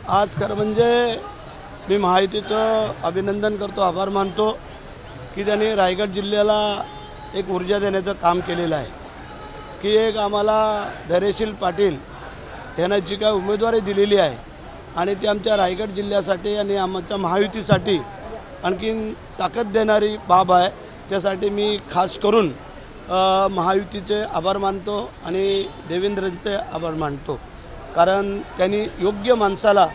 आज खरं म्हणजे मी महायुतीचं अभिनंदन करतो, आभार मानतो की त्यांनी रायगड जिल्ह्याला एक ऊर्जा देण्याचं काम केलेलं आहे की एक आम्हाला धैर्यशील पाटील यांना जी काय उमेदवारी दिलेली आहे आणि ती आमच्या रायगड जिल्ह्यासाठी आणि आमच्या महायुतीसाठी आणखीन ताकद देणारी बाब आहे। त्यासाठी मी खास करून महायुतीचे आभार मानतो आणि देवेंद्रचे आभार मानतो, कारण त्यांनी योग्य माणसाला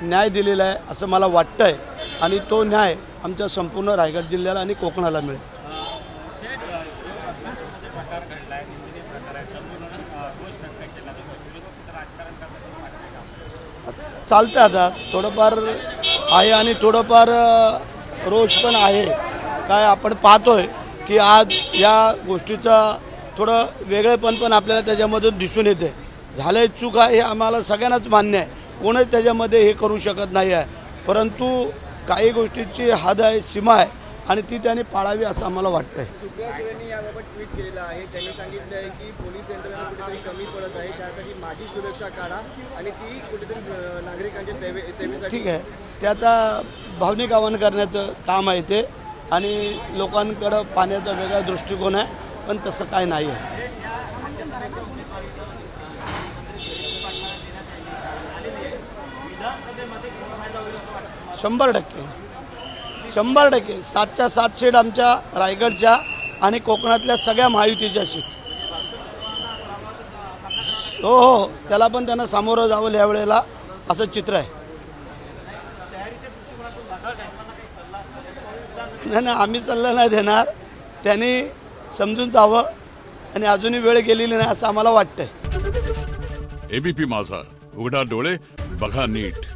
न्याय दिलेला आहे असं मला वाटतं आहे आणि तो न्याय आमच्या संपूर्ण रायगड जिल्ह्याला आणि कोकणाला मिळेल। चालतं आता थोडंफार आहे आणि थोडंफार रोष पण आहे। काय आपण पाहतोय की आज या गोष्टीचा थोडं वेगळेपण पण आपल्याला त्याच्यामधून दिसून येते। झालंय चूक आहे हे आम्हाला सगळ्यांनाच मान्य आहे, कोणच त्याच्यामध्ये हे करू शकत नाही आहे, परंतु काही गोष्टीची हद आहे, सीमा आहे आणि ती त्यांनी पाळावी असं आम्हाला वाटतंय। सुप्रिया सुळेंनी याबाबत ट्विट केलेलं आहे। त्यांनी सांगितलं आहे की पोलीस यंत्रणा कुठेतरी कमी पडत आहे, त्यासाठी माझी सुरक्षा काढा आणि ती कुठेतरी नागरिकांच्या सेवेसाठी। ठीक आहे, ते आता भावनिक आवाहन करण्याचं काम आहे ते आणि लोकांकडं पाहण्याचा वेगळा दृष्टिकोन आहे, पण तसं काय नाही आहे। 100% 7च्या 7 सीट आमच्या रायगडच्या आणि कोकणातल्या सगळ्या महायुतीच्या सीट। हो, त्याला पण त्यांना सामोरं जावं यावेळेला असं चित्र आहे। नाही, आम्ही सल्ला नाही देणार, त्यांनी समजून जावं आणि अजूनही वेळ गेलेली नाही असं आम्हाला वाटतंय। एबीपी माझा, उघडा डोळे बघा नीट।